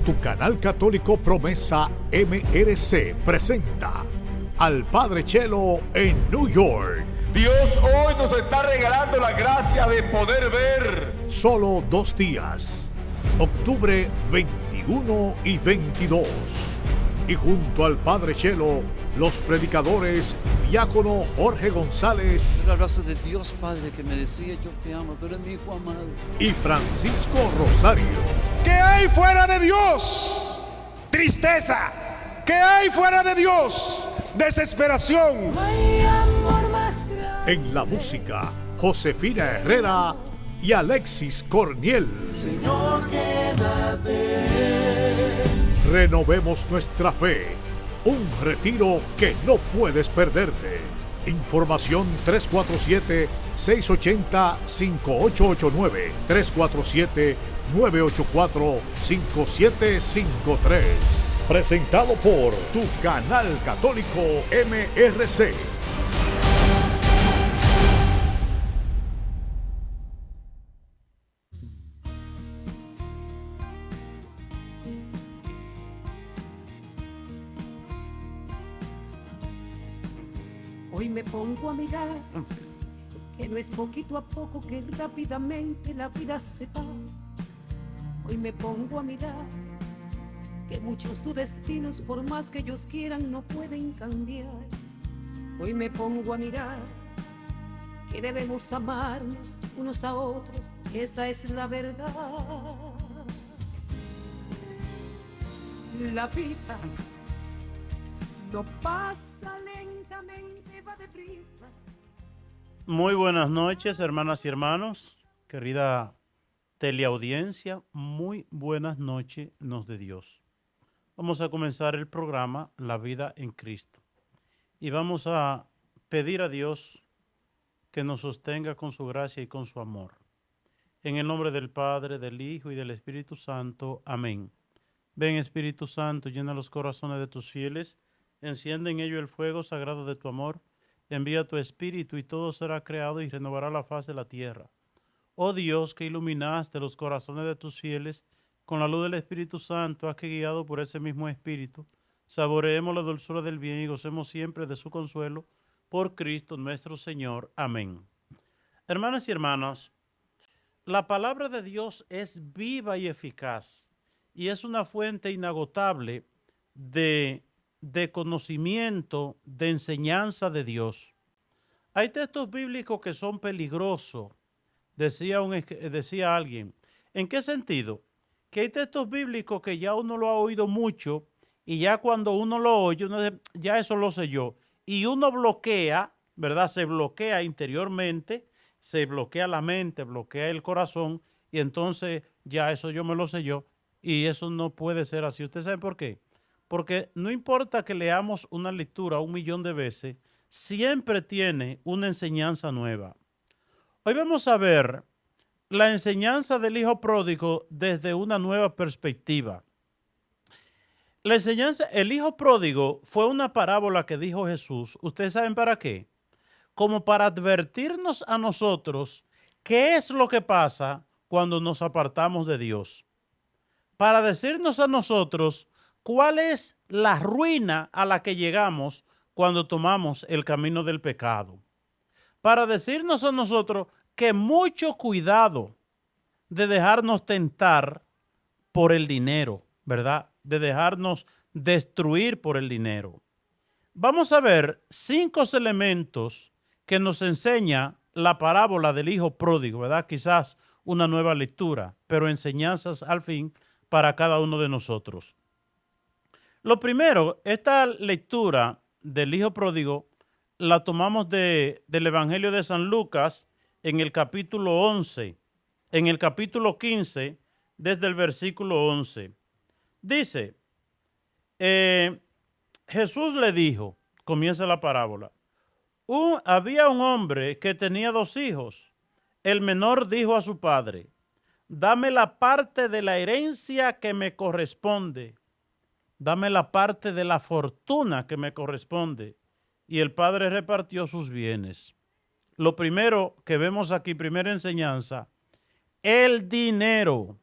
Tu canal católico Promesa MRC presenta al Padre Chelo en New York. Dios hoy nos está regalando la gracia de poder ver. Solo 2 días, octubre 21 y 22. Y junto al Padre Chelo, los predicadores diácono Jorge González. El abrazo de Dios Padre que me decía yo te amo, tú eres mi hijo amado. Y Francisco Rosario. ¿Qué hay fuera de Dios? Tristeza. ¿Qué hay fuera de Dios? Desesperación. En la música, Josefina Herrera y Alexis Corniel. Señor, quédate. Renovemos nuestra fe. Un retiro que no puedes perderte. Información 347-680-5889. 347-984-5753. Presentado por tu canal católico MRC. Hoy me pongo a mirar que no es poquito a poco que rápidamente la vida se va. Hoy me pongo a mirar que muchos sus destinos, por más que ellos quieran, no pueden cambiar. Hoy me pongo a mirar que debemos amarnos unos a otros, esa es la verdad. La vida no pasa lentamente, va deprisa. Muy buenas noches, hermanas y hermanos, querida teleaudiencia, muy buenas noches nos de Dios. Vamos a comenzar el programa La Vida en Cristo y vamos a pedir a Dios que nos sostenga con su gracia y con su amor. En el nombre del Padre, del Hijo y del Espíritu Santo. Amén. Ven, Espíritu Santo, llena los corazones de tus fieles, enciende en ellos el fuego sagrado de tu amor, envía tu Espíritu y todo será creado y renovará la faz de la tierra. Oh Dios, que iluminaste los corazones de tus fieles con la luz del Espíritu Santo, haz que guiado por ese mismo Espíritu, saboreemos la dulzura del bien y gocemos siempre de su consuelo, por Cristo nuestro Señor. Amén. Hermanas y hermanos, la palabra de Dios es viva y eficaz y es una fuente inagotable de conocimiento, de enseñanza de Dios. Hay textos bíblicos que son peligrosos, decía alguien. ¿En qué sentido? Que hay textos bíblicos que ya uno lo ha oído mucho y ya cuando uno lo oye, uno dice, ya eso lo sé yo. Y uno bloquea, ¿verdad? Se bloquea interiormente, se bloquea la mente, bloquea el corazón y entonces ya eso yo me lo sé yo y eso no puede ser así. ¿Usted sabe por qué? Porque no importa que leamos una lectura 1.000.000 de veces, siempre tiene una enseñanza nueva. Hoy vamos a ver la enseñanza del hijo pródigo desde una nueva perspectiva. La enseñanza, el hijo pródigo fue una parábola que dijo Jesús. ¿Ustedes saben para qué? Como para advertirnos a nosotros qué es lo que pasa cuando nos apartamos de Dios. Para decirnos a nosotros cuál es la ruina a la que llegamos cuando tomamos el camino del pecado. Para decirnos a nosotros que mucho cuidado de dejarnos tentar por el dinero, ¿verdad? De dejarnos destruir por el dinero. Vamos a ver 5 elementos que nos enseña la parábola del hijo pródigo, ¿verdad? Quizás una nueva lectura, pero enseñanzas al fin para cada uno de nosotros. Lo primero, esta lectura del hijo pródigo la tomamos del Evangelio de San Lucas en el capítulo 11, en el capítulo 15, desde el versículo 11. Dice, Jesús le dijo, comienza la parábola, había un hombre que tenía 2 hijos. El menor dijo a su padre, dame la parte de la herencia que me corresponde. Dame la parte de la fortuna que me corresponde. Y el padre repartió sus bienes. Lo primero que vemos aquí, primera enseñanza, el dinero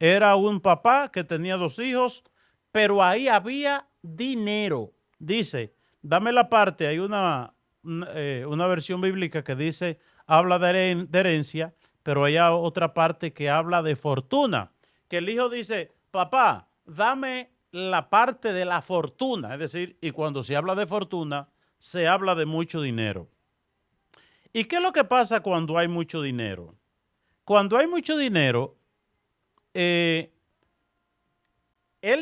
Era un papá que tenía 2 hijos, pero ahí había dinero. Dice, dame la parte, hay una versión bíblica que dice, habla de herencia, pero hay otra parte que habla de fortuna. Que el hijo dice, papá, dame la parte de la fortuna. Es decir, y cuando se habla de fortuna, se habla de mucho dinero. ¿Y qué es lo que pasa cuando hay mucho dinero? Cuando hay mucho dinero, el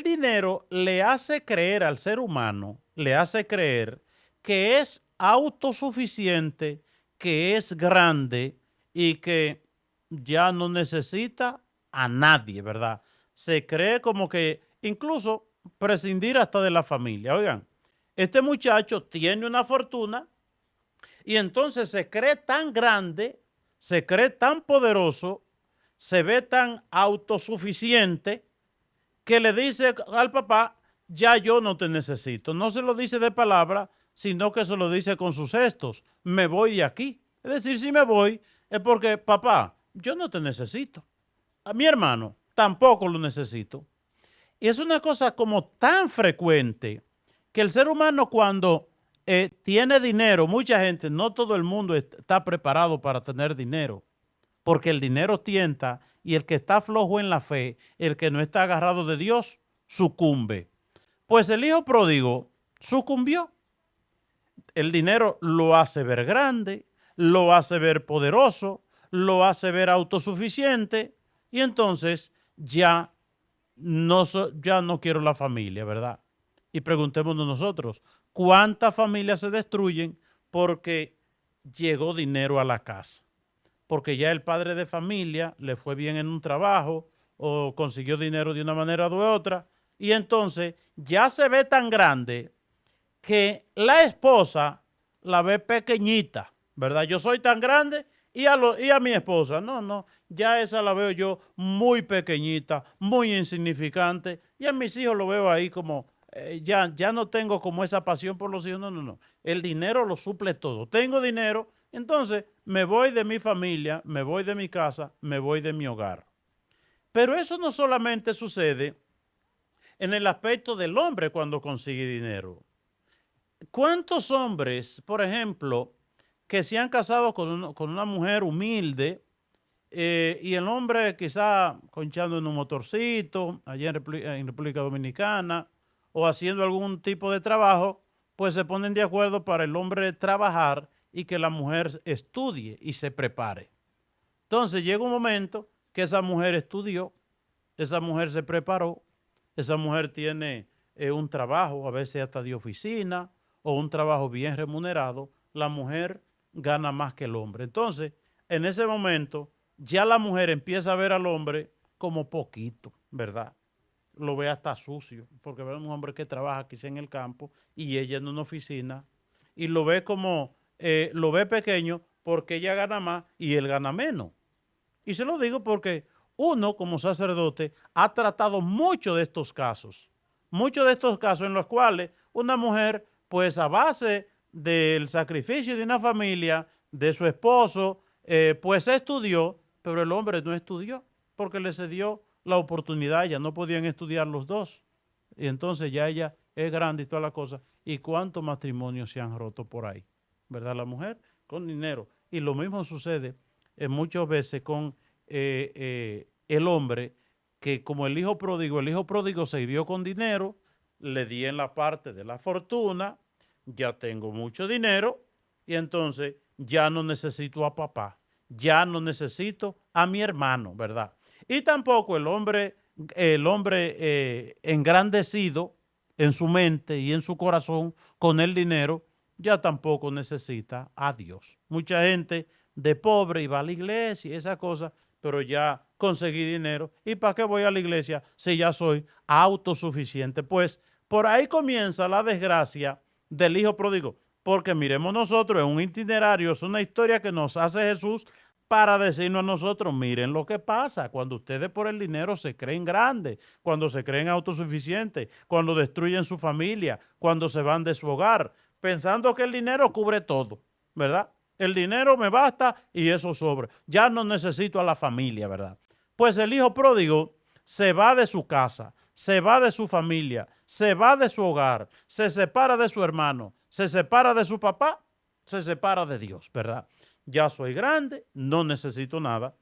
dinero le hace creer al ser humano, le hace creer que es autosuficiente, que es grande y que ya no necesita a nadie, ¿verdad? Se cree como que incluso prescindir hasta de la familia. Oigan, este muchacho tiene una fortuna y entonces se cree tan grande, se cree tan poderoso, se ve tan autosuficiente que le dice al papá, ya yo no te necesito. No se lo dice de palabra, sino que se lo dice con sus gestos. Me voy de aquí. Es decir, si me voy es porque, papá, yo no te necesito. A mi hermano tampoco lo necesito. Y es una cosa como tan frecuente que el ser humano cuando tiene dinero, mucha gente, no todo el mundo está preparado para tener dinero, porque el dinero tienta y el que está flojo en la fe, el que no está agarrado de Dios, sucumbe. Pues el hijo pródigo sucumbió. El dinero lo hace ver grande, lo hace ver poderoso, lo hace ver autosuficiente y entonces ya no quiero la familia, ¿verdad? Y preguntémonos nosotros, ¿cuántas familias se destruyen porque llegó dinero a la casa? Porque ya el padre de familia le fue bien en un trabajo o consiguió dinero de una manera u otra y entonces ya se ve tan grande que la esposa la ve pequeñita, ¿verdad? Yo soy tan grande y a mi esposa, no, ya esa la veo yo muy pequeñita, muy insignificante y a mis hijos lo veo ahí como, ya no tengo como esa pasión por los hijos, no. El dinero lo suple todo. Tengo dinero, entonces me voy de mi familia, me voy de mi casa, me voy de mi hogar. Pero eso no solamente sucede en el aspecto del hombre cuando consigue dinero. ¿Cuántos hombres, por ejemplo, que se han casado con una mujer humilde y el hombre quizá conchando en un motorcito allá en República Dominicana o haciendo algún tipo de trabajo, pues se ponen de acuerdo para el hombre trabajar y que la mujer estudie y se prepare? Entonces llega un momento que esa mujer estudió, esa mujer se preparó, esa mujer tiene un trabajo, a veces hasta de oficina, o un trabajo bien remunerado, la mujer gana más que el hombre. Entonces, en ese momento, ya la mujer empieza a ver al hombre como poquito, ¿verdad? Lo ve hasta sucio, porque ve a un hombre que trabaja quizá en el campo y ella en una oficina, y lo ve como, lo ve pequeño porque ella gana más y él gana menos. Y se lo digo porque uno, como sacerdote, ha tratado muchos de estos casos en los cuales una mujer, pues a base del sacrificio de una familia, de su esposo, pues estudió, pero el hombre no estudió porque le cedió la oportunidad, ya no podían estudiar los dos. Y entonces ya ella es grande y toda la cosa. ¿Y cuántos matrimonios se han roto por ahí? ¿Verdad? La mujer con dinero. Y lo mismo sucede muchas veces con el hombre, que como el hijo pródigo se vivió con dinero, le di en la parte de la fortuna, ya tengo mucho dinero y entonces ya no necesito a papá, ya no necesito a mi hermano, ¿verdad? Y tampoco el hombre engrandecido en su mente y en su corazón con el dinero, ya tampoco necesita a Dios. Mucha gente de pobre y va a la iglesia y esa cosa, pero ya conseguí dinero. ¿Y para qué voy a la iglesia si ya soy autosuficiente? Pues por ahí comienza la desgracia del hijo pródigo. Porque miremos nosotros, es un itinerario, es una historia que nos hace Jesús para decirnos a nosotros, miren lo que pasa cuando ustedes por el dinero se creen grandes, cuando se creen autosuficientes, cuando destruyen su familia, cuando se van de su hogar, pensando que el dinero cubre todo, ¿verdad? El dinero me basta y eso sobra. Ya no necesito a la familia, ¿verdad? Pues el hijo pródigo se va de su casa, se va de su familia, se va de su hogar, se separa de su hermano, se separa de su papá, se separa de Dios, ¿verdad? Ya soy grande, no necesito nada.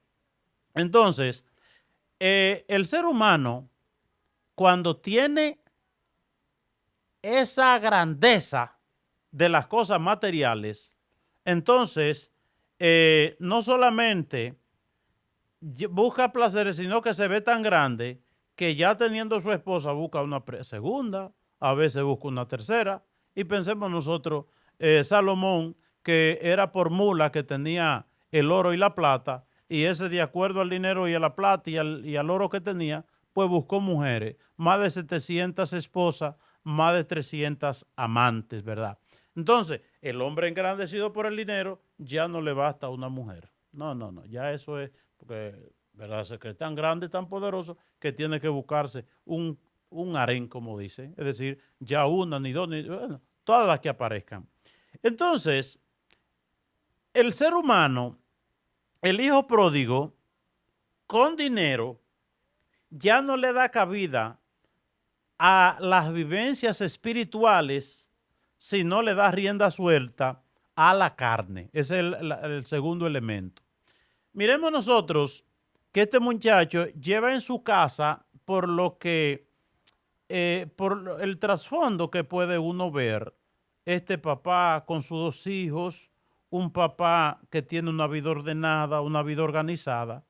Entonces, el ser humano, cuando tiene esa grandeza de las cosas materiales, entonces no solamente busca placeres, sino que se ve tan grande que ya teniendo su esposa busca una segunda, a veces busca una tercera, y pensemos nosotros, Salomón, que era por mula que tenía el oro y la plata, y ese de acuerdo al dinero y a la plata y al oro que tenía, pues buscó mujeres, más de 700 esposas, más de 300 amantes, ¿verdad? Entonces, el hombre engrandecido por el dinero ya no le basta una mujer. No, ya eso es, porque, ¿verdad? Es que es tan grande, tan poderoso, que tiene que buscarse un harén, como dice. Es decir, ya una, ni dos, ni bueno, todas las que aparezcan. Entonces, el ser humano, el hijo pródigo, con dinero, ya no le da cabida a las vivencias espirituales, sino le da rienda suelta a la carne. Ese es el segundo elemento. Miremos nosotros que este muchacho lleva en su casa por lo que, por el trasfondo que puede uno ver, este papá con sus dos hijos, un papá que tiene una vida ordenada, una vida organizada,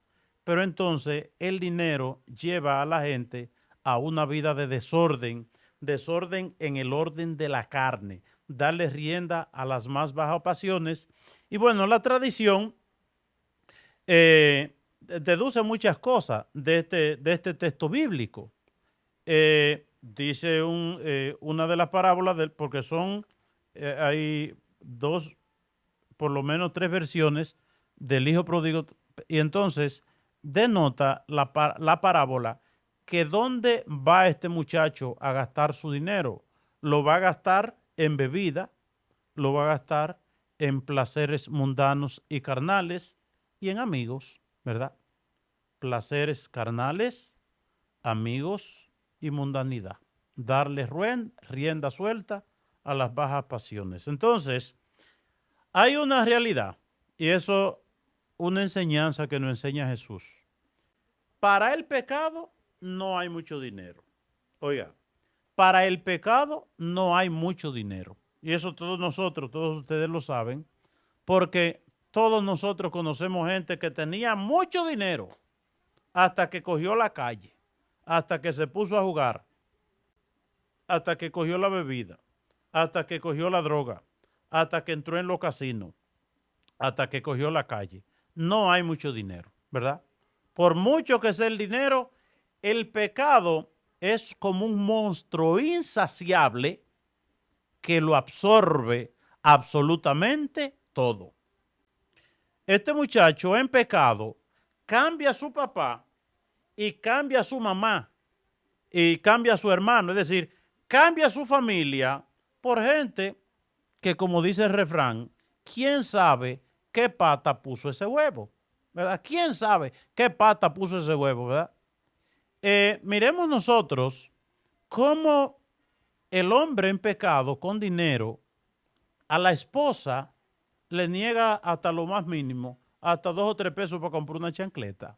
pero entonces el dinero lleva a la gente a una vida de desorden en el orden de la carne, darle rienda a las más bajas pasiones. Y bueno, la tradición deduce muchas cosas de este texto bíblico. Dice una de las parábolas, porque hay dos, por lo menos tres versiones del hijo pródigo, y entonces denota la parábola que dónde va este muchacho a gastar su dinero. Lo va a gastar en bebida, lo va a gastar en placeres mundanos y carnales y en amigos, ¿verdad? Placeres carnales, amigos y mundanidad. Darle rienda suelta a las bajas pasiones. Entonces, hay una realidad, y eso una enseñanza que nos enseña Jesús. Para el pecado no hay mucho dinero. Oiga, para el pecado no hay mucho dinero. Y eso todos ustedes lo saben, porque todos nosotros conocemos gente que tenía mucho dinero hasta que cogió la calle, hasta que se puso a jugar, hasta que cogió la bebida, hasta que cogió la droga, hasta que entró en los casinos, hasta que cogió la calle. No hay mucho dinero, ¿verdad? Por mucho que sea el dinero, el pecado es como un monstruo insaciable que lo absorbe absolutamente todo. Este muchacho en pecado cambia a su papá y cambia a su mamá y cambia a su hermano, es decir, cambia a su familia por gente que, como dice el refrán, ¿quién sabe qué pata puso ese huevo? ¿Verdad? ¿Quién sabe qué pata puso ese huevo? ¿Verdad? Miremos nosotros cómo el hombre en pecado con dinero a la esposa le niega hasta lo más mínimo, hasta 2 o 3 pesos para comprar una chancleta,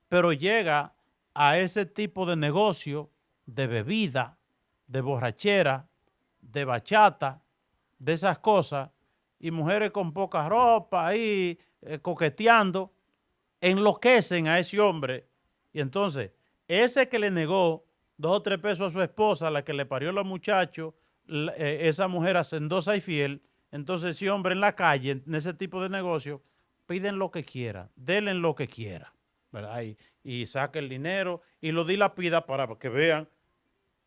pero llega a ese tipo de negocio de bebida, de borrachera, de bachata, de esas cosas, y mujeres con poca ropa ahí coqueteando, enloquecen a ese hombre. Y entonces, ese que le negó 2 o 3 pesos a su esposa, la que le parió a los muchachos, esa mujer hacendosa y fiel, entonces ese hombre en la calle, en ese tipo de negocio, piden lo que quiera, denle lo que quiera, ¿verdad? Y saque el dinero y lo dilapida para que vean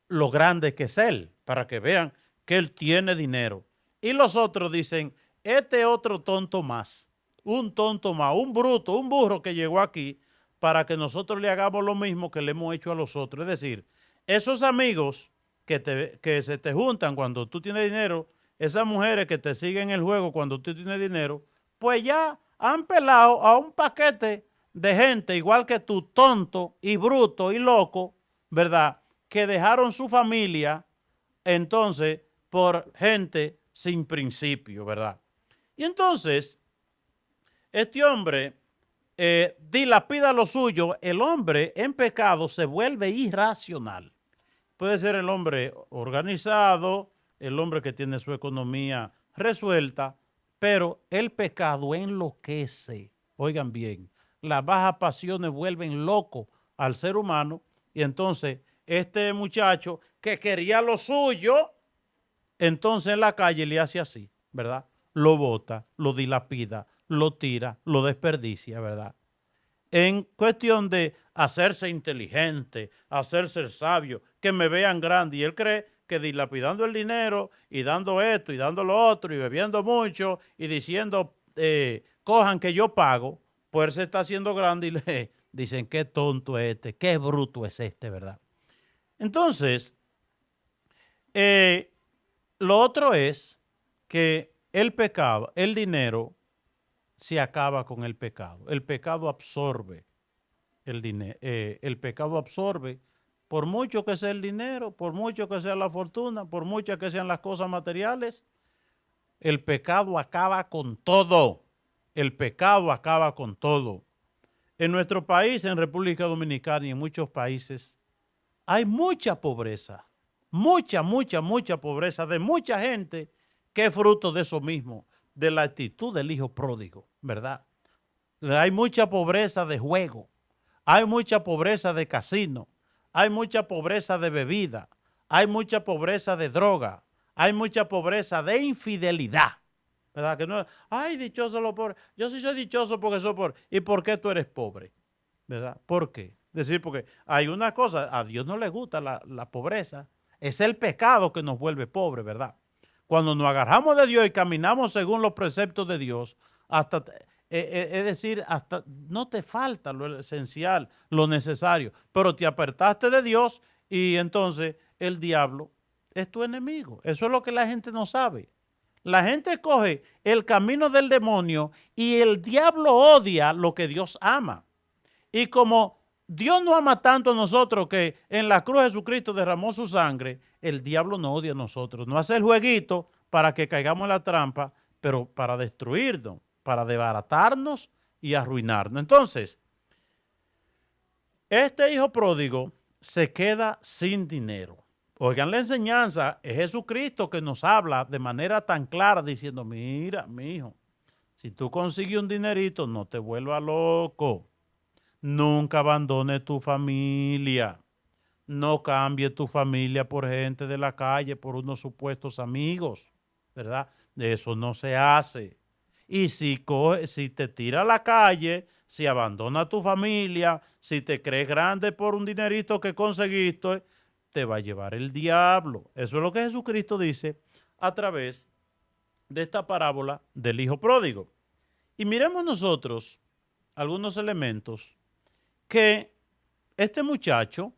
lo grande que es él, para que vean que él tiene dinero. Y los otros dicen, este otro tonto más, un tonto más, un bruto, un burro que llegó aquí para que nosotros le hagamos lo mismo que le hemos hecho a los otros. Es decir, esos amigos que se te juntan cuando tú tienes dinero, esas mujeres que te siguen el juego cuando tú tienes dinero, pues ya han pelado a un paquete de gente igual que tú, tonto y bruto y loco, ¿verdad? Que dejaron su familia entonces por gente sin principio, ¿verdad? Y entonces, este hombre dilapida lo suyo. El hombre en pecado se vuelve irracional. Puede ser el hombre organizado, el hombre que tiene su economía resuelta, pero el pecado enloquece. Oigan bien, las bajas pasiones vuelven loco al ser humano y entonces este muchacho que quería lo suyo, entonces en la calle le hace así, ¿verdad? Lo bota, lo dilapida, lo tira, lo desperdicia, ¿verdad? En cuestión de hacerse inteligente, hacerse sabio, que me vean grande. Y él cree que dilapidando el dinero y dando esto y dando lo otro y bebiendo mucho y diciendo, cojan que yo pago, pues él se está haciendo grande y le dicen, qué tonto es este, qué bruto es este, ¿verdad? Entonces, lo otro es que el pecado, el dinero, se acaba con el pecado. El pecado absorbe el dinero. El pecado absorbe, por mucho que sea el dinero, por mucho que sea la fortuna, por muchas que sean las cosas materiales, el pecado acaba con todo. El pecado acaba con todo. En nuestro país, en República Dominicana y en muchos países, hay mucha pobreza. Mucha pobreza de mucha gente que es fruto de eso mismo, de la actitud del hijo pródigo, ¿verdad? Hay mucha pobreza de juego, hay mucha pobreza de casino, hay mucha pobreza de bebida, hay mucha pobreza de droga, hay mucha pobreza de infidelidad, ¿verdad? Que no, ay, dichoso los pobres, yo sí soy dichoso porque soy pobre. ¿Y por qué tú eres pobre? ¿Verdad? ¿Por qué? Decir, porque hay una cosa, a Dios no le gusta la pobreza, es el pecado que nos vuelve pobres, ¿verdad? Cuando nos agarramos de Dios y caminamos según los preceptos de Dios, hasta, es decir, hasta no te falta lo esencial, lo necesario, pero te apartaste de Dios y entonces el diablo es tu enemigo. Eso es lo que la gente no sabe. La gente coge el camino del demonio y el diablo odia lo que Dios ama. Y como Dios no ama tanto a nosotros que en la cruz Jesucristo derramó su sangre, el diablo no odia a nosotros. No hace el jueguito para que caigamos en la trampa, pero para destruirnos, para desbaratarnos y arruinarnos. Entonces, este hijo pródigo se queda sin dinero. Oigan la enseñanza, es Jesucristo que nos habla de manera tan clara diciendo, mira, mi hijo, si tú consigues un dinerito, no te vuelvas loco. Nunca abandones tu familia. No cambies tu familia por gente de la calle, por unos supuestos amigos, ¿verdad? De eso no se hace. Y si te tira a la calle, si abandona tu familia, si te crees grande por un dinerito que conseguiste, te va a llevar el diablo. Eso es lo que Jesucristo dice a través de esta parábola del hijo pródigo. Y miremos nosotros algunos elementos que este muchacho,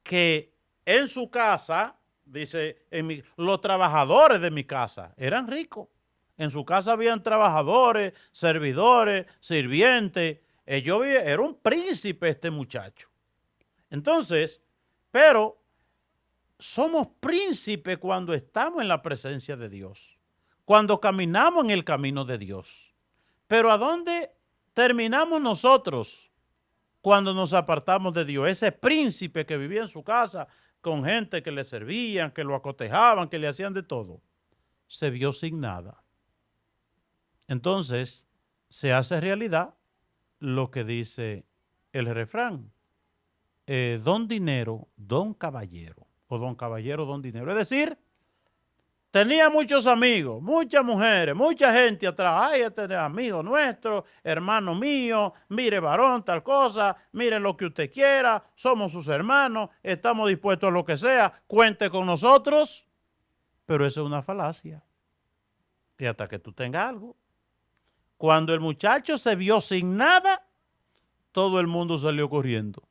que en su casa, dice, los trabajadores de mi casa eran ricos. En su casa habían trabajadores, servidores, sirvientes. Era un príncipe este muchacho. Entonces, pero somos príncipes cuando estamos en la presencia de Dios, cuando caminamos en el camino de Dios. Pero ¿a dónde terminamos nosotros cuando nos apartamos de Dios? Ese príncipe que vivía en su casa con gente que le servían, que lo acotejaban, que le hacían de todo, se vio sin nada. Entonces se hace realidad lo que dice el refrán. Don dinero, don caballero. O don caballero, don dinero. Es decir, tenía muchos amigos, muchas mujeres, mucha gente atrás. Ay, este es amigo nuestro, hermano mío, mire varón, tal cosa, mire lo que usted quiera, somos sus hermanos, estamos dispuestos a lo que sea, cuente con nosotros. Pero eso es una falacia. Y hasta que tú tengas algo. Cuando el muchacho se vio sin nada, todo el mundo salió corriendo.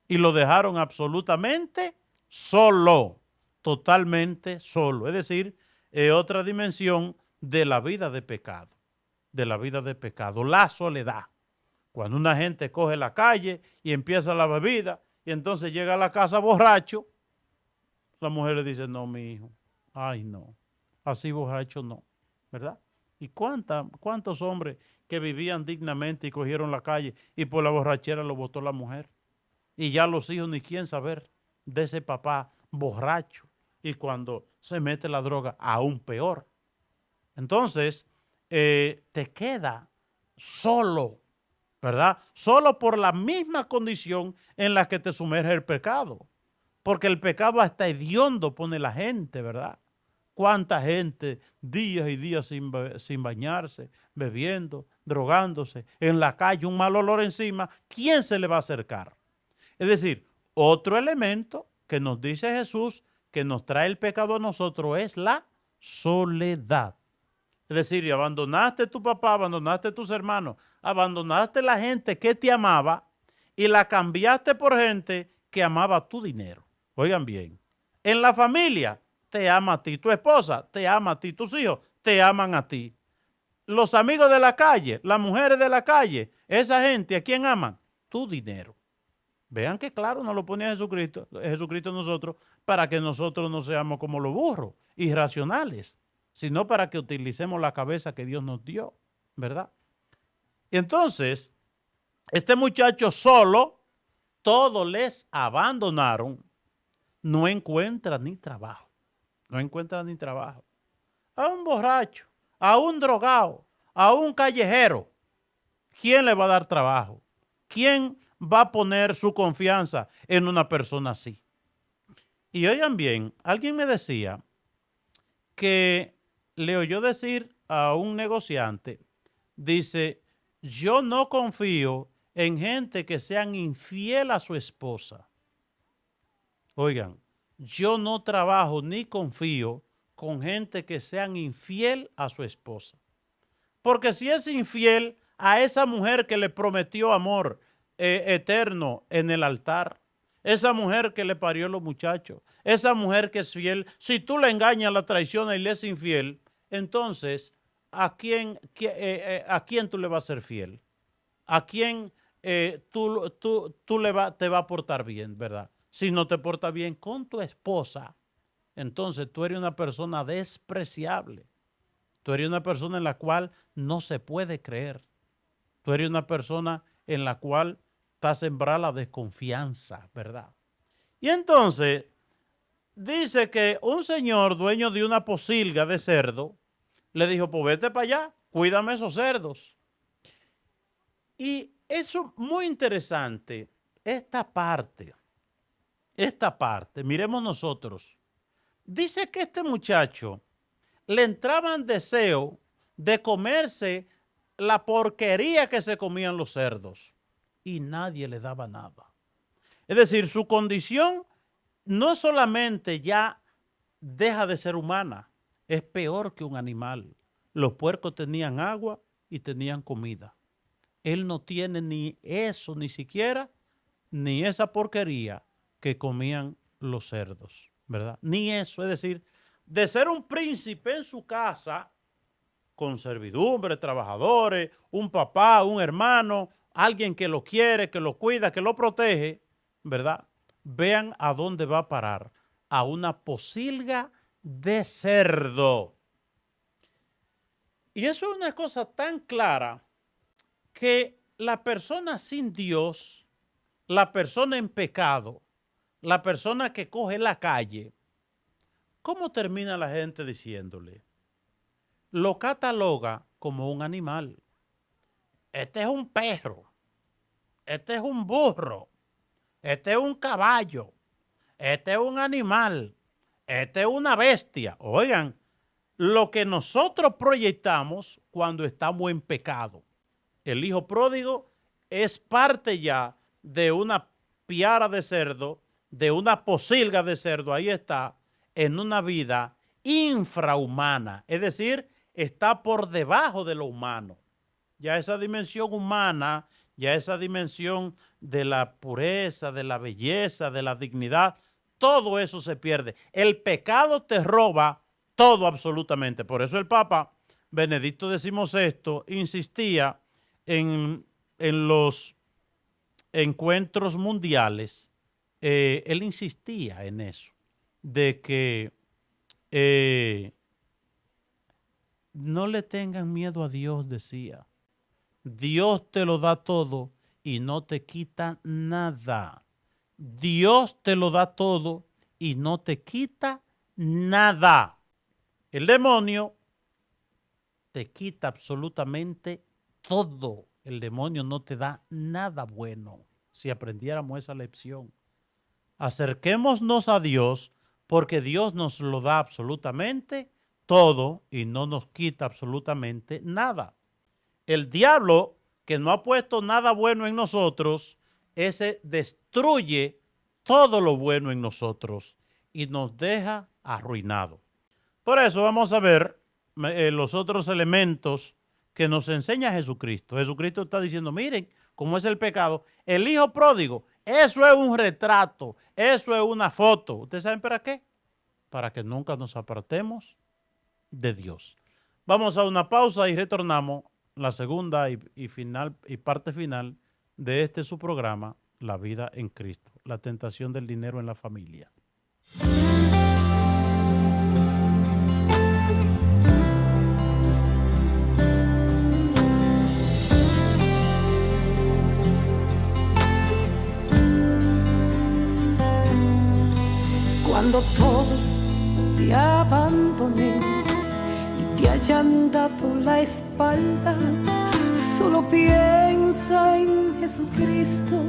Y lo dejaron absolutamente solo, totalmente solo. Es decir, otra dimensión de la vida de pecado, la soledad. Cuando una gente coge la calle y empieza la bebida y entonces llega a la casa borracho, la mujer le dice, no, mi hijo, ay no, así borracho no, ¿verdad? ¿Y cuántos hombres que vivían dignamente y cogieron la calle y por la borrachera lo botó la mujer? Y ya los hijos ni quieren saber de ese papá borracho. Y cuando se mete la droga, aún peor. Entonces, te queda solo, ¿verdad? Solo por la misma condición en la que te sumerge el pecado. Porque el pecado hasta hediondo pone la gente, ¿verdad? Cuánta gente días y días sin bañarse, bebiendo, drogándose, en la calle, un mal olor encima. ¿Quién se le va a acercar? Es decir, otro elemento que nos dice Jesús que nos trae el pecado a nosotros es la soledad. Es decir, abandonaste a tu papá, abandonaste a tus hermanos, abandonaste a la gente que te amaba y la cambiaste por gente que amaba tu dinero. Oigan bien, en la familia te ama a ti, tu esposa te ama a ti, tus hijos te aman a ti. Los amigos de la calle, las mujeres de la calle, esa gente, ¿a quién aman? Tu dinero. Vean que claro nos lo pone Jesucristo a nosotros para que nosotros no seamos como los burros, irracionales, sino para que utilicemos la cabeza que Dios nos dio, ¿verdad? Y entonces, este muchacho solo, todos les abandonaron, no encuentra ni trabajo, no encuentra ni trabajo. A un borracho, a un drogado, a un callejero, ¿quién le va a dar trabajo? ¿Quién va a poner su confianza en una persona así? Y oigan bien, alguien me decía que le oyó decir a un negociante, dice, yo no confío en gente que sean infiel a su esposa. Oigan, yo no trabajo ni confío con gente que sean infiel a su esposa. Porque si es infiel a esa mujer que le prometió amor eterno en el altar, esa mujer que le parió a los muchachos, esa mujer que es fiel, si tú le engañas, la traicionas y le es infiel, entonces, ¿a quién tú le vas a ser fiel? ¿A quién te va a portar bien, verdad? Si no te porta bien con tu esposa, entonces tú eres una persona despreciable. Tú eres una persona en la cual no se puede creer. Tú eres una persona en la cual está sembrada la desconfianza, ¿verdad? Y entonces dice que un señor dueño de una posilga de cerdo le dijo, pues vete para allá, cuídame esos cerdos. Y eso es muy interesante, esta parte, miremos nosotros. Dice que este muchacho le entraban deseo de comerse la porquería que se comían los cerdos y nadie le daba nada. Es decir, su condición no solamente ya deja de ser humana, es peor que un animal. Los puercos tenían agua y tenían comida. Él no tiene ni eso, ni siquiera, ni esa porquería que comían los cerdos, ¿verdad? Ni eso, es decir, de ser un príncipe en su casa, con servidumbre, trabajadores, un papá, un hermano, alguien que lo quiere, que lo cuida, que lo protege, ¿verdad? Vean a dónde va a parar, a una posilga de cerdo. Y eso es una cosa tan clara que la persona sin Dios, la persona en pecado, la persona que coge la calle, ¿cómo termina la gente diciéndole? Lo cataloga como un animal. Este es un perro, este es un burro, este es un caballo, este es un animal, este es una bestia. Oigan, lo que nosotros proyectamos cuando estamos en pecado. El hijo pródigo es parte ya de una piara de cerdo, de una posilga de cerdo, ahí está, en una vida infrahumana, es decir, está por debajo de lo humano. Ya esa dimensión humana, ya esa dimensión de la pureza, de la belleza, de la dignidad, todo eso se pierde. El pecado te roba todo absolutamente. Por eso el Papa Benedicto XVI insistía en en los encuentros mundiales, él insistía en eso, de que no le tengan miedo a Dios, decía. Dios te lo da todo y no te quita nada. Dios te lo da todo y no te quita nada. El demonio te quita absolutamente todo. El demonio no te da nada bueno. Si aprendiéramos esa lección. Acerquémonos a Dios porque Dios nos lo da absolutamente todo y no nos quita absolutamente nada. El diablo, que no ha puesto nada bueno en nosotros, ese destruye todo lo bueno en nosotros y nos deja arruinados. Por eso vamos a ver los otros elementos que nos enseña Jesucristo. Jesucristo está diciendo, miren cómo es el pecado. El hijo pródigo, eso es un retrato, eso es una foto. ¿Ustedes saben para qué? Para que nunca nos apartemos de Dios. Vamos a una pausa y retornamos la segunda y parte final de este su programa, La Vida en Cristo, la tentación del dinero en la familia. Cuando todos te abandonen y te hayan dado la espalda, solo piensa en Jesucristo,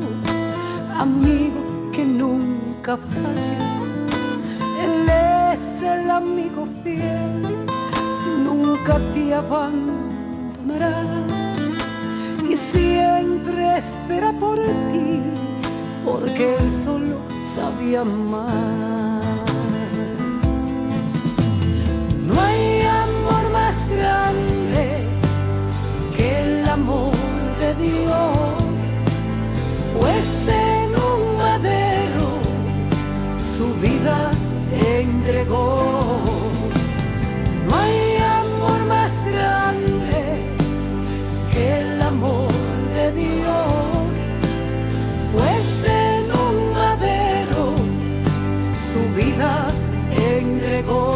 amigo que nunca falla. Él es el amigo fiel, nunca te abandonará y siempre espera por ti, porque Él solo sabe amar. No hay amor más grande que el amor de Dios, pues en un madero su vida entregó. No hay amor más grande que el amor de Dios, pues en un madero su vida entregó.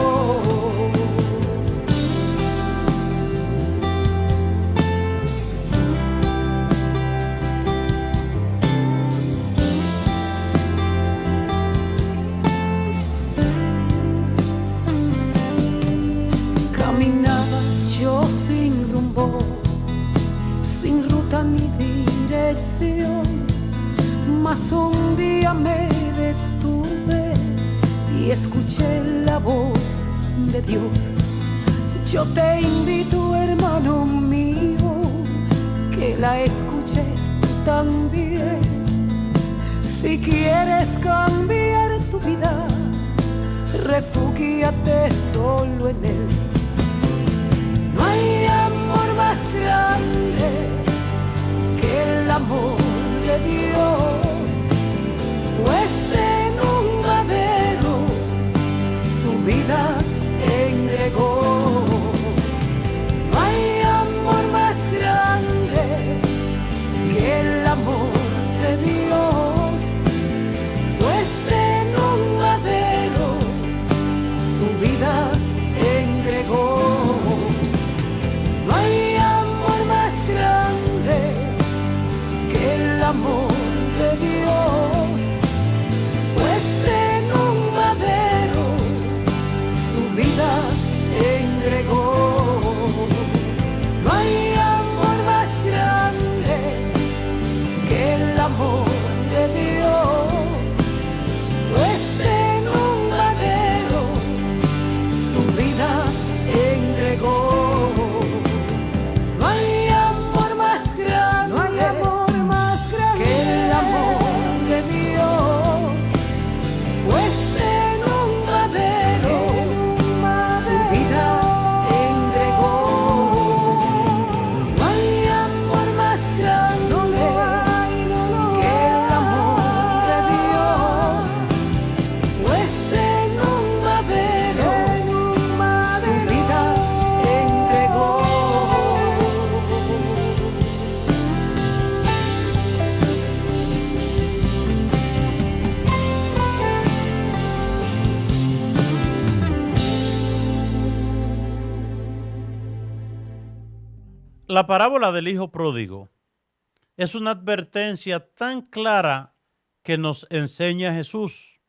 Caminaba yo sin rumbo, sin ruta ni dirección, mas un día me detuve y escuché la voz de Dios. Yo te invito, hermano mío, que la escuches también. Si quieres cambiar tu vida, refúgiate solo en Él. No hay amor más grande que el amor de Dios, pues en un madero su vida entregó. No hay amor más grande que el amor de Dios, pues en un madero su vida entregó. No hay amor más grande que el amor La parábola del hijo pródigo es una advertencia tan clara que nos enseña Jesús.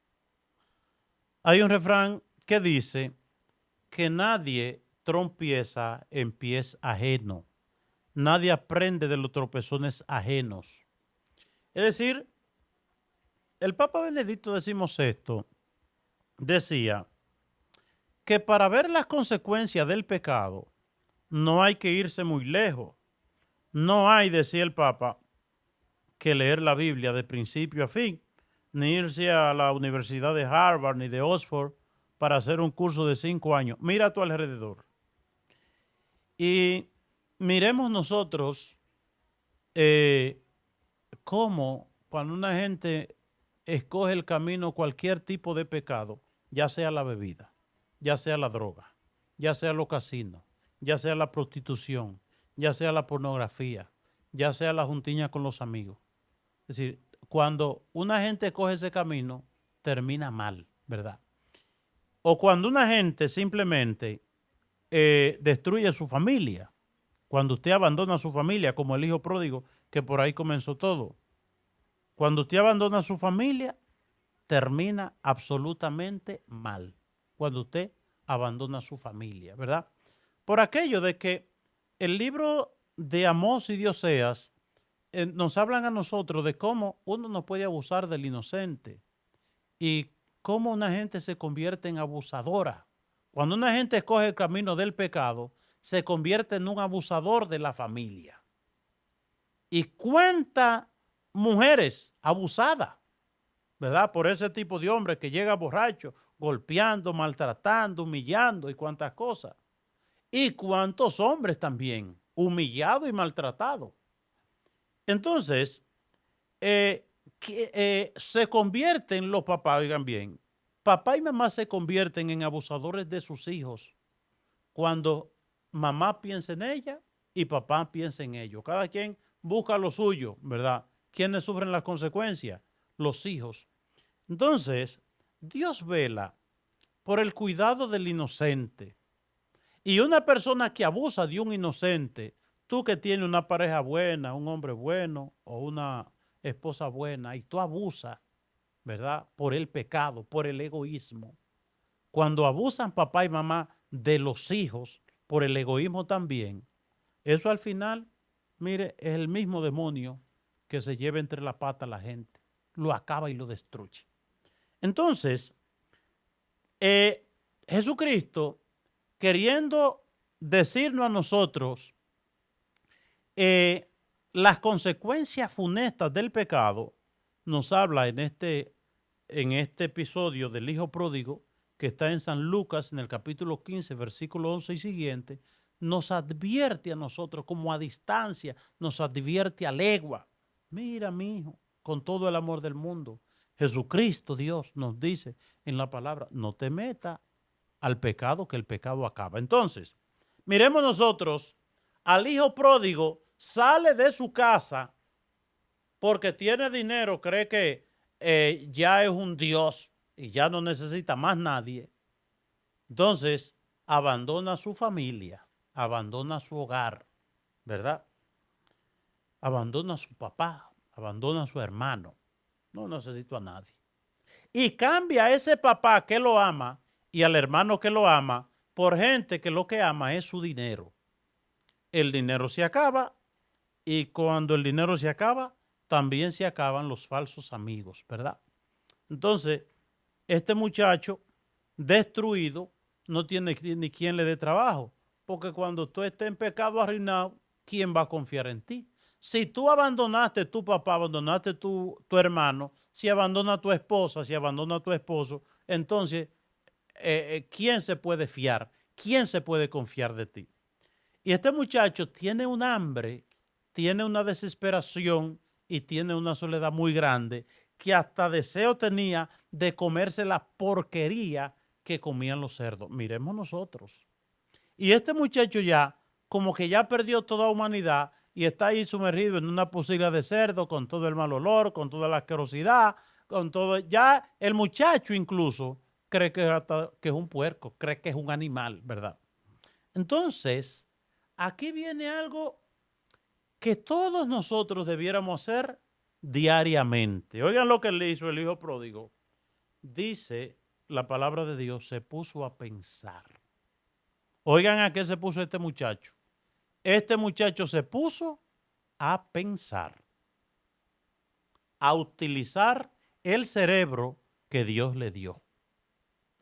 Hay un refrán que dice que nadie trompieza en pies ajenos. Nadie aprende de los tropezones ajenos. Es decir, el Papa Benedicto XVI decía que para ver las consecuencias del pecado no hay que irse muy lejos. No hay, decía el Papa, que leer la Biblia de principio a fin, ni irse a la Universidad de Harvard ni de Oxford para hacer un curso de 5 años. Mira a tu alrededor. Y miremos nosotros cómo cuando una gente escoge el camino, cualquier tipo de pecado, ya sea la bebida, ya sea la droga, ya sea los casinos, ya sea la prostitución, ya sea la pornografía, ya sea la juntiña con los amigos. Es decir, cuando una gente coge ese camino, termina mal, ¿verdad? O cuando una gente simplemente destruye su familia, cuando usted abandona su familia, como el hijo pródigo, que por ahí comenzó todo. Cuando usted abandona su familia, termina absolutamente mal. Cuando usted abandona su familia, ¿verdad? Por aquello de que el libro de Amós y de Oseas nos hablan a nosotros de cómo uno no puede abusar del inocente y cómo una gente se convierte en abusadora. Cuando una gente escoge el camino del pecado, se convierte en un abusador de la familia. ¿Y cuántas mujeres abusadas, verdad? Por ese tipo de hombre que llega borracho, golpeando, maltratando, humillando y cuántas cosas. Y cuántos hombres también, humillados y maltratados. Entonces, se convierten los papás, oigan bien, papá y mamá se convierten en abusadores de sus hijos cuando mamá piensa en ella y papá piensa en ellos. Cada quien busca lo suyo, ¿verdad? ¿Quiénes sufren las consecuencias? Los hijos. Entonces, Dios vela por el cuidado del inocente. Y una persona que abusa de un inocente, tú que tienes una pareja buena, un hombre bueno o una esposa buena y tú abusas, ¿verdad? Por el pecado, por el egoísmo. Cuando abusan papá y mamá de los hijos, por el egoísmo también, eso al final, mire, es el mismo demonio que se lleva entre la pata a la gente, lo acaba y lo destruye. Entonces, Jesucristo, queriendo decirnos a nosotros las consecuencias funestas del pecado, nos habla en este episodio del hijo pródigo, que está en San Lucas, en el capítulo 15, versículo 11 y siguiente, nos advierte a nosotros como a distancia, nos advierte a legua. Mira, mi hijo, con todo el amor del mundo, Jesucristo, Dios, nos dice en la palabra, no te metas al pecado, que el pecado acaba. Entonces, miremos nosotros, al hijo pródigo sale de su casa porque tiene dinero, cree que ya es un Dios y ya no necesita más nadie. Entonces, abandona su familia, abandona su hogar, ¿verdad? Abandona a su papá, abandona a su hermano. No necesito a nadie. Y cambia a ese papá que lo ama y al hermano que lo ama por gente que lo que ama es su dinero. El dinero se acaba y cuando el dinero se acaba, también se acaban los falsos amigos, ¿verdad? Entonces, este muchacho destruido no tiene ni quien le dé trabajo, porque cuando tú estés en pecado arruinado, ¿quién va a confiar en ti? Si tú abandonaste tu papá, abandonaste tu hermano, si abandona tu esposa, si abandona tu esposo, entonces, ¿quién se puede fiar? ¿Quién se puede confiar de ti? Y este muchacho tiene un hambre, tiene una desesperación y tiene una soledad muy grande que hasta deseo tenía de comerse la porquería que comían los cerdos. Miremos nosotros. Y este muchacho ya, como que ya perdió toda humanidad y está ahí sumergido en una pocilga de cerdo con todo el mal olor, con toda la asquerosidad, con todo. Ya el muchacho incluso cree que es un puerco, cree que es un animal, ¿verdad? Entonces, aquí viene algo que todos nosotros debiéramos hacer diariamente. Oigan lo que le hizo el hijo pródigo. Dice la palabra de Dios, se puso a pensar. Oigan a qué se puso este muchacho. Este muchacho se puso a pensar, a utilizar el cerebro que Dios le dio.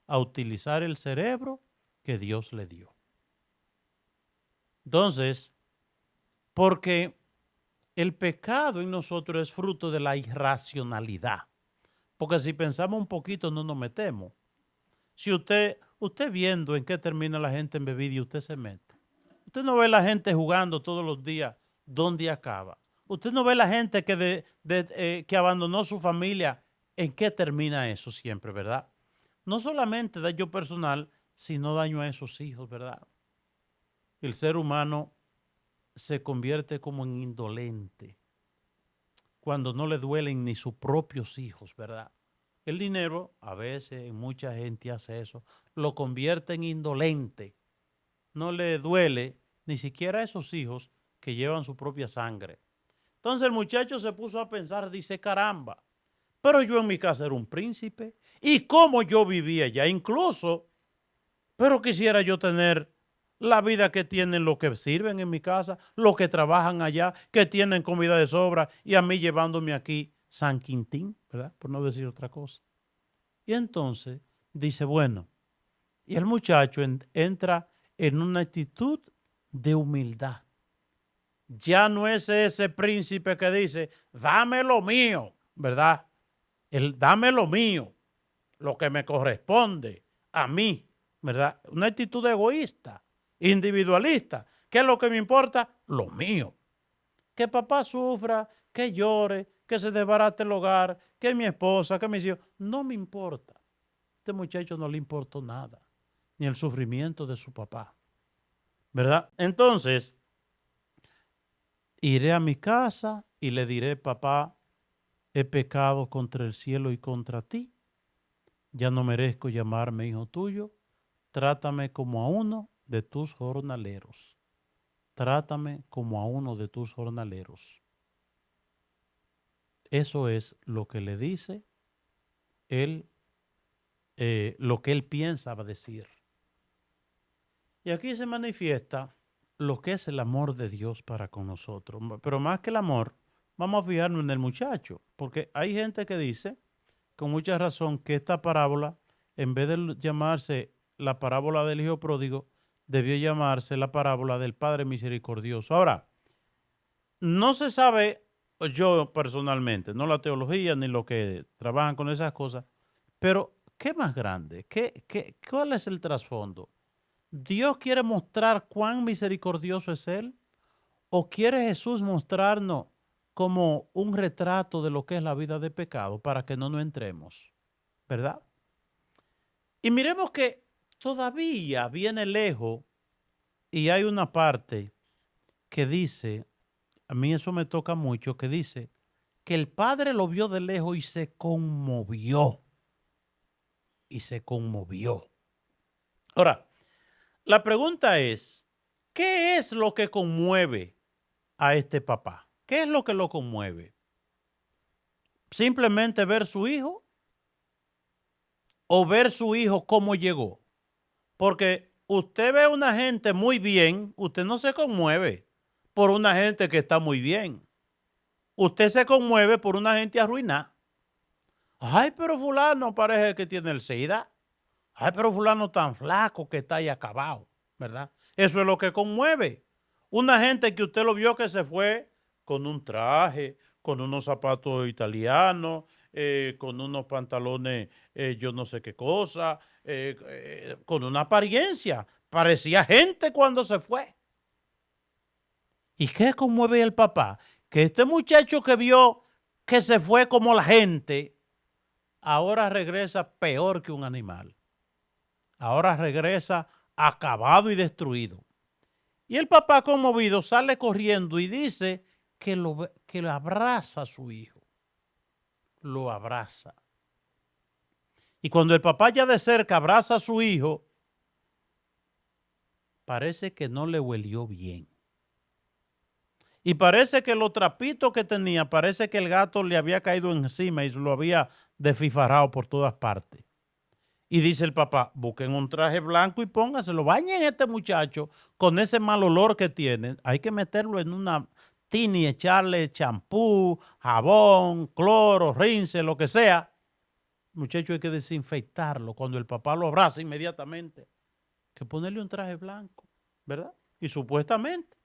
A utilizar el cerebro que Dios le dio. Entonces, porque el pecado en nosotros es fruto de la irracionalidad. Porque si pensamos un poquito no nos metemos. Si usted viendo en qué termina la gente en bebida y usted se mete. Usted no ve la gente jugando todos los días dónde acaba. Usted no ve la gente que abandonó su familia, en qué termina eso siempre, ¿verdad? No solamente daño personal, sino daño a esos hijos, ¿verdad? El ser humano se convierte como en indolente cuando no le duelen ni sus propios hijos, ¿verdad? El dinero, a veces mucha gente hace eso, lo convierte en indolente. No le duele ni siquiera a esos hijos que llevan su propia sangre. Entonces el muchacho se puso a pensar, dice, caramba, pero yo en mi casa era un príncipe. ¿Y cómo yo vivía allá? Incluso, pero quisiera yo tener la vida que tienen los que sirven en mi casa, los que trabajan allá, que tienen comida de sobra y a mí llevándome aquí San Quintín, ¿verdad? Por no decir otra cosa. Y entonces dice, bueno, y el muchacho entra en una actitud de humildad. Ya no es ese príncipe que dice, dame lo mío, ¿verdad? Dame lo mío, lo que me corresponde a mí, ¿verdad? Una actitud egoísta, individualista. ¿Qué es lo que me importa? Lo mío. Que papá sufra, que llore, que se desbarate el hogar, que mi esposa, que mis hijos. No me importa. A este muchacho no le importó nada, ni el sufrimiento de su papá, ¿verdad? Entonces, iré a mi casa y le diré, papá, he pecado contra el cielo y contra ti. Ya no merezco llamarme hijo tuyo. Trátame como a uno de tus jornaleros. Trátame como a uno de tus jornaleros. Eso es lo que le dice él, lo que él piensa decir. Y aquí se manifiesta lo que es el amor de Dios para con nosotros. Pero más que el amor, vamos a fijarnos en el muchacho, porque hay gente que dice, con mucha razón, que esta parábola, en vez de llamarse la parábola del hijo pródigo, debió llamarse la parábola del Padre misericordioso. Ahora, no se sabe, yo personalmente, no la teología ni los que trabajan con esas cosas, pero ¿qué más grande? ¿Cuál es el trasfondo? ¿Dios quiere mostrar cuán misericordioso es Él? ¿O quiere Jesús mostrarnos como un retrato de lo que es la vida de pecado para que no nos entremos? ¿Verdad? Y miremos que todavía viene lejos y hay una parte que dice, a mí eso me toca mucho, que dice que el padre lo vio de lejos y se conmovió. Y se conmovió. Ahora, la pregunta es, ¿qué es lo que conmueve a este papá? ¿Qué es lo que lo conmueve? ¿Simplemente ver su hijo? ¿O ver su hijo cómo llegó? Porque usted ve a una gente muy bien, usted no se conmueve por una gente que está muy bien. Usted se conmueve por una gente arruinada. Ay, pero fulano parece que tiene el SIDA. Ay, pero fulano tan flaco que está ahí acabado, ¿verdad? Eso es lo que conmueve. Una gente que usted lo vio que se fue con un traje, con unos zapatos italianos, con unos pantalones, yo no sé qué cosa, con una apariencia. Parecía gente cuando se fue. ¿Y qué conmueve el papá? Que este muchacho que vio que se fue como la gente, ahora regresa peor que un animal. Ahora regresa acabado y destruido. Y el papá conmovido sale corriendo y dice que lo abraza a su hijo. Lo abraza. Y cuando el papá ya de cerca abraza a su hijo, parece que no le huelió bien. Y parece que los trapitos que tenía, parece que el gato le había caído encima y lo había desfifarrado por todas partes. Y dice el papá, busquen un traje blanco y póngaselo, bañen a este muchacho con ese mal olor que tiene. Hay que meterlo en una tina y echarle champú, jabón, cloro, rinse, lo que sea. Muchacho, hay que desinfectarlo. Cuando el papá lo abraza inmediatamente, que ponerle un traje blanco, ¿verdad? Y supuestamente,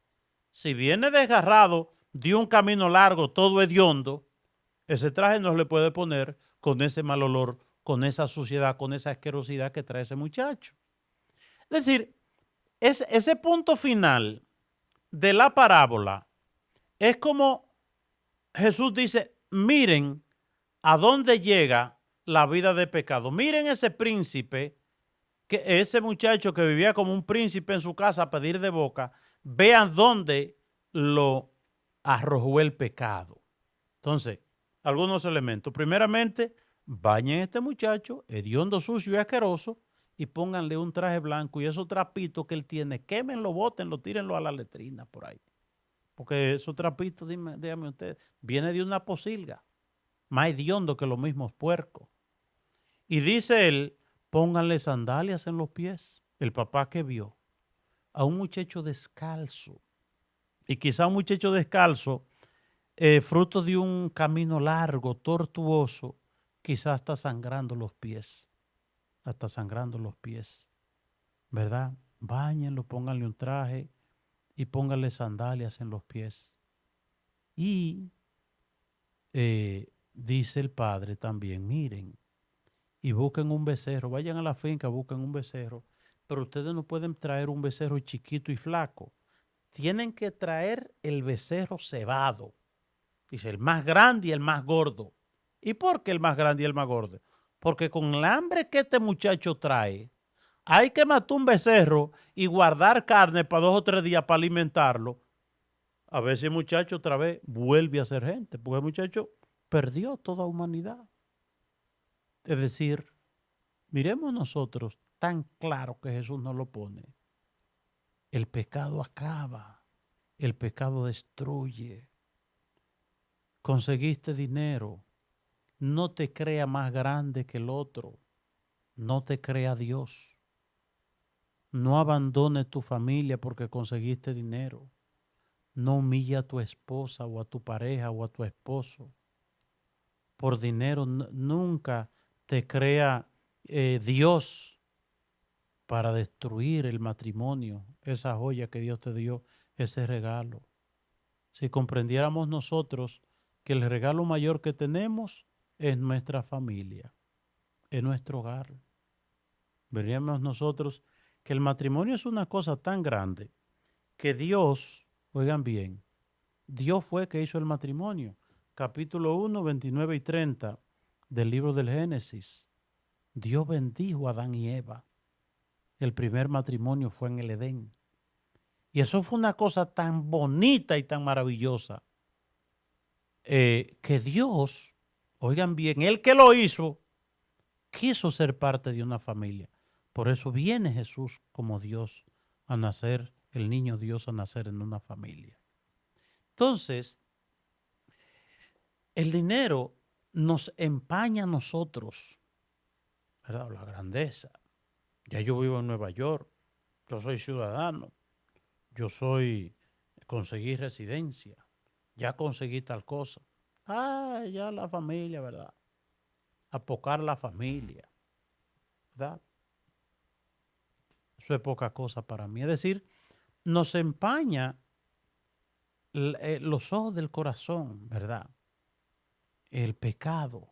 si viene desgarrado de un camino largo, todo hediondo, ese traje no se le puede poner con ese mal olor, con esa suciedad, con esa asquerosidad que trae ese muchacho. Es decir, ese punto final de la parábola es como Jesús dice, miren a dónde llega la vida de pecado. Miren ese príncipe, ese muchacho que vivía como un príncipe en su casa a pedir de boca, vean dónde lo arrojó el pecado. Entonces, algunos elementos. Primeramente, bañen a este muchacho, hediondo, sucio y asqueroso, y pónganle un traje blanco y esos trapitos que él tiene, quémenlo, bótenlo, tírenlo a la letrina por ahí. Porque esos trapitos, dígame usted, viene de una posilga, más hediondo que los mismos puercos. Y dice él, pónganle sandalias en los pies. El papá que vio a un muchacho descalzo, y quizá un muchacho descalzo, fruto de un camino largo, tortuoso, quizás está sangrando los pies, ¿verdad? Báñenlo, pónganle un traje y pónganle sandalias en los pies. Y dice el padre también, miren, y busquen un becerro, vayan a la finca, busquen un becerro, pero ustedes no pueden traer un becerro chiquito y flaco, tienen que traer el becerro cebado. Dice, el más grande y el más gordo. ¿Y por qué el más grande y el más gordo? Porque con el hambre que este muchacho trae, hay que matar un becerro y guardar carne para 2 o 3 días para alimentarlo. A ver si el muchacho otra vez vuelve a ser gente, porque el muchacho perdió toda humanidad. Es decir, miremos nosotros tan claro que Jesús nos lo pone. El pecado acaba, el pecado destruye. Conseguiste dinero, no te crea más grande que el otro, no te crea Dios. No abandones tu familia porque conseguiste dinero. No humilla a tu esposa o a tu pareja o a tu esposo. Por dinero nunca te crea Dios para destruir el matrimonio, esa joya que Dios te dio, ese regalo. Si comprendiéramos nosotros que el regalo mayor que tenemos es nuestra familia, es nuestro hogar. Veríamos nosotros que el matrimonio es una cosa tan grande que Dios, oigan bien, Dios fue que hizo el matrimonio. Capítulo 1, 29 y 30 del libro del Génesis. Dios bendijo a Adán y Eva. El primer matrimonio fue en el Edén. Y eso fue una cosa tan bonita y tan maravillosa que Dios, oigan bien, el que lo hizo, quiso ser parte de una familia. Por eso viene Jesús como Dios a nacer, el niño Dios a nacer en una familia. Entonces, el dinero nos empaña a nosotros, ¿verdad? La grandeza. Ya yo vivo en Nueva York, yo soy ciudadano, conseguí residencia, ya conseguí tal cosa. Ya la familia, ¿verdad? Apocar la familia, ¿verdad? Eso es poca cosa para mí. Es decir, nos empaña los ojos del corazón, ¿verdad? El pecado,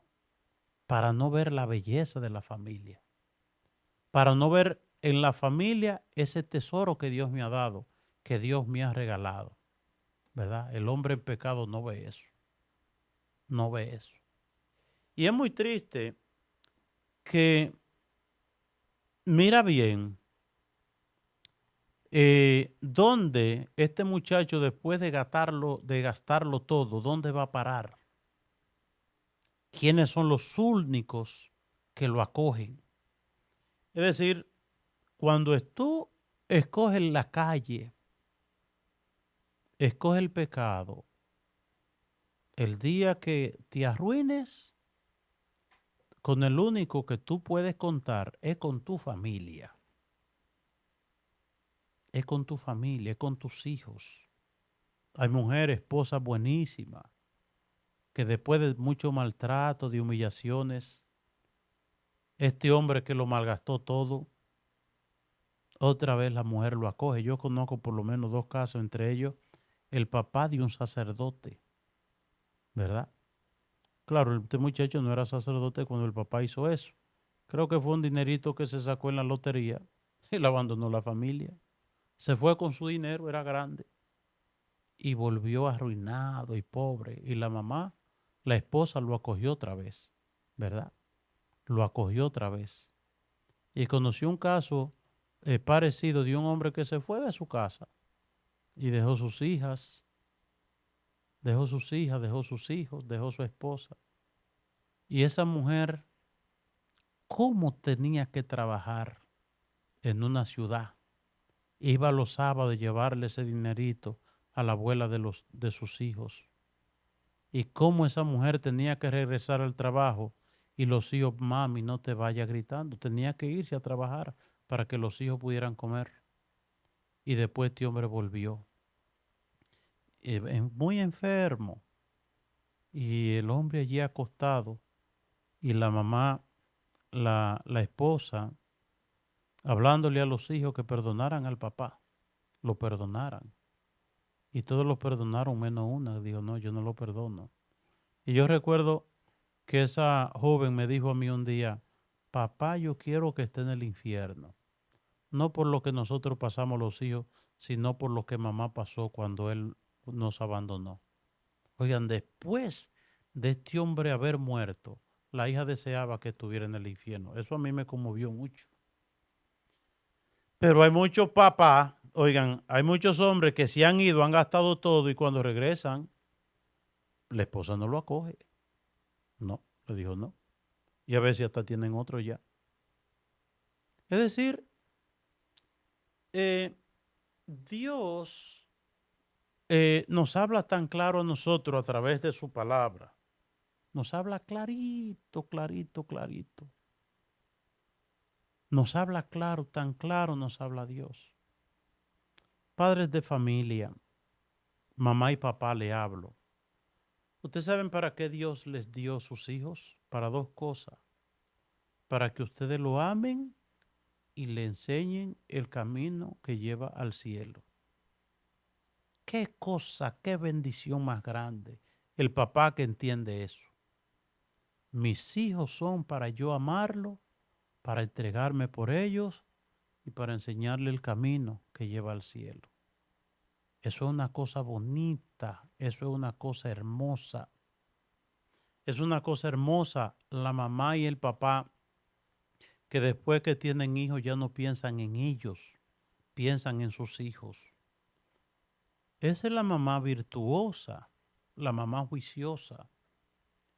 para no ver la belleza de la familia, para no ver en la familia ese tesoro que Dios me ha dado, que Dios me ha regalado, ¿verdad? El hombre en pecado no ve eso, no ve eso. Y es muy triste que, mira bien, ¿dónde este muchacho después de gastarlo todo, dónde va a parar? ¿Quiénes son los únicos que lo acogen? Es decir, cuando tú escoges la calle, escoge el pecado. El día que te arruines, con el único que tú puedes contar es con tu familia. Es con tu familia, es con tus hijos. Hay mujeres, esposas buenísimas, que después de mucho maltrato, de humillaciones, este hombre que lo malgastó todo, otra vez la mujer lo acoge. Yo conozco por lo menos 2 casos, entre ellos el papá de un sacerdote, ¿verdad? Claro, este muchacho no era sacerdote cuando el papá hizo eso. Creo que fue un dinerito que se sacó en la lotería y le abandonó la familia. Se fue con su dinero, era grande, y volvió arruinado y pobre. Y la mamá, la esposa, lo acogió otra vez, ¿verdad? Lo acogió otra vez. Y conoció un caso parecido de un hombre que se fue de su casa y dejó sus hijas, dejó sus hijos, dejó su esposa. Y esa mujer, ¿cómo tenía que trabajar en una ciudad? Iba los sábados a llevarle ese dinerito a la abuela de sus hijos. Y cómo esa mujer tenía que regresar al trabajo y los hijos, mami, no te vayas gritando. Tenía que irse a trabajar para que los hijos pudieran comer. Y después este hombre volvió, muy enfermo. Y el hombre allí acostado y la mamá, la esposa, hablándole a los hijos que perdonaran al papá. Lo perdonaran. Y todos lo perdonaron menos una. Dijo, no, yo no lo perdono. Y yo recuerdo que esa joven me dijo a mí un día, papá, yo quiero que esté en el infierno. No por lo que nosotros pasamos los hijos, sino por lo que mamá pasó cuando él nos abandonó. Oigan, después de este hombre haber muerto, la hija deseaba que estuviera en el infierno. Eso a mí me conmovió mucho. Pero hay muchos papás, oigan, hay muchos hombres que se han ido, han gastado todo y cuando regresan, la esposa no lo acoge. No, le dijo no. Y a veces hasta tienen otro ya. Es decir, Dios nos habla tan claro a nosotros a través de su palabra. Nos habla clarito, clarito, clarito. Nos habla claro, tan claro nos habla Dios. Padres de familia, mamá y papá le hablo. ¿Ustedes saben para qué Dios les dio sus hijos? Para 2 cosas. Para que ustedes lo amen y le enseñen el camino que lleva al cielo. Qué cosa, qué bendición más grande. El papá que entiende eso. Mis hijos son para yo amarlo, para entregarme por ellos y para enseñarle el camino que lleva al cielo. Eso es una cosa bonita, eso es una cosa hermosa. Es una cosa hermosa la mamá y el papá que después que tienen hijos ya no piensan en ellos, piensan en sus hijos. Esa es la mamá virtuosa, la mamá juiciosa.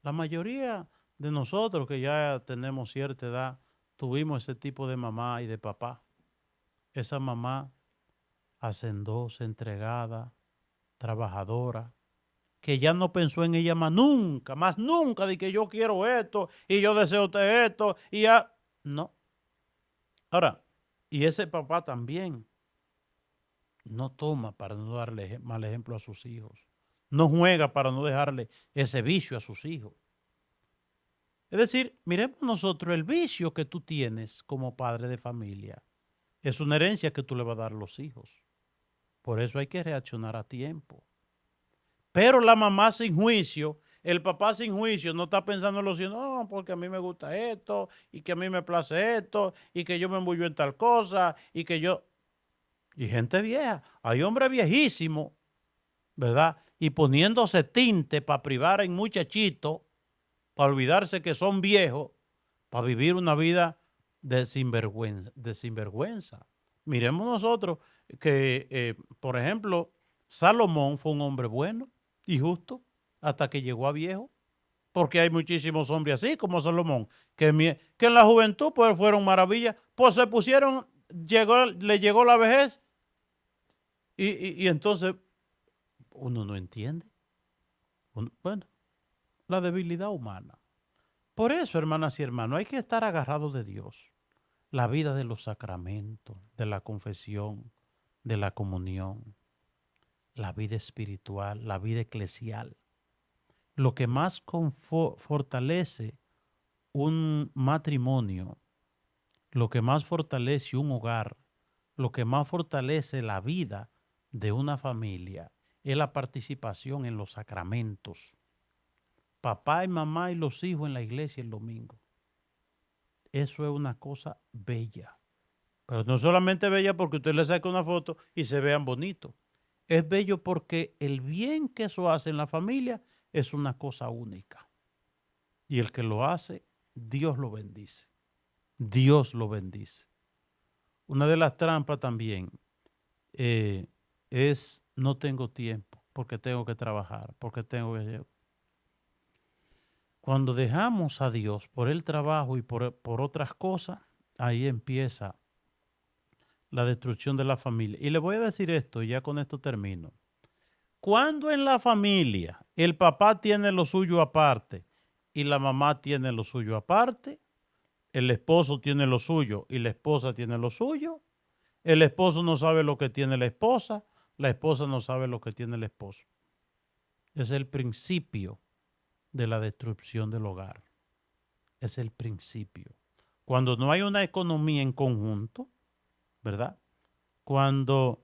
La mayoría de nosotros que ya tenemos cierta edad, tuvimos ese tipo de mamá y de papá. Esa mamá hacendosa, entregada, trabajadora, que ya no pensó en ella más nunca, de que yo quiero esto y yo deseo esto y ya. No. Ahora, y ese papá también no toma para no darle mal ejemplo a sus hijos. No juega para no dejarle ese vicio a sus hijos. Es decir, miremos nosotros el vicio que tú tienes como padre de familia. Es una herencia que tú le vas a dar a los hijos. Por eso hay que reaccionar a tiempo. Pero la mamá sin juicio, el papá sin juicio, no está pensando en los hijos, no, porque a mí me gusta esto, y que a mí me place esto, y que yo me embullo en tal cosa, y que yo... Y gente vieja, hay hombres viejísimos, ¿verdad? Y poniéndose tinte para privar en muchachitos, para olvidarse que son viejos, para vivir una vida de sinvergüenza. Miremos nosotros que, por ejemplo, Salomón fue un hombre bueno y justo hasta que llegó a viejo, porque hay muchísimos hombres así como Salomón, que en la juventud pues fueron maravillas, pues se pusieron, le llegó la vejez y entonces uno no entiende. Bueno, la debilidad humana. Por eso, hermanas y hermanos, hay que estar agarrados de Dios. La vida de los sacramentos, de la confesión, de la comunión, la vida espiritual, la vida eclesial. Lo que más fortalece un matrimonio, lo que más fortalece un hogar, lo que más fortalece la vida de una familia es la participación en los sacramentos. Papá y mamá y los hijos en la iglesia el domingo. Eso es una cosa bella. Pero no solamente bella porque usted le saca una foto y se vean bonitos. Es bello porque el bien que eso hace en la familia es una cosa única. Y el que lo hace, Dios lo bendice. Dios lo bendice. Una de las trampas también es no tengo tiempo porque tengo que trabajar, porque tengo que... Cuando dejamos a Dios por el trabajo y por otras cosas, ahí empieza la destrucción de la familia. Y le voy a decir esto, y ya con esto termino. Cuando en la familia el papá tiene lo suyo aparte y la mamá tiene lo suyo aparte, el esposo tiene lo suyo y la esposa tiene lo suyo, el esposo no sabe lo que tiene la esposa no sabe lo que tiene el esposo. Es el principio de la destrucción del hogar. Es el principio. Cuando no hay una economía en conjunto, ¿verdad? Cuando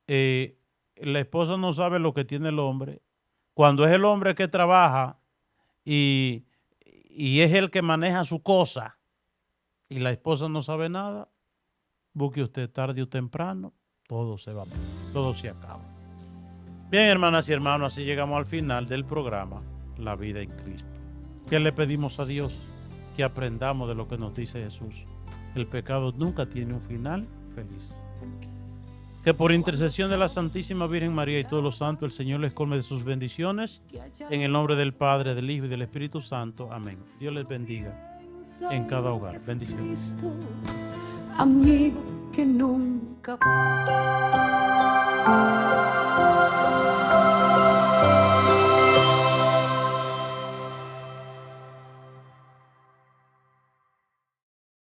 la esposa no sabe lo que tiene el hombre, cuando es el hombre que trabaja y es el que maneja su cosa y la esposa no sabe nada, busque usted tarde o temprano, todo se va, todo se acaba. Bien, hermanas y hermanos, así llegamos al final del programa La Vida en Cristo. ¿Qué le pedimos a Dios? Que aprendamos de lo que nos dice Jesús. El pecado nunca tiene un final feliz. Que por intercesión de la Santísima Virgen María y todos los santos, el Señor les colme de sus bendiciones. En el nombre del Padre, del Hijo y del Espíritu Santo. Amén. Dios les bendiga en cada hogar. Bendiciones. Amigo que nunca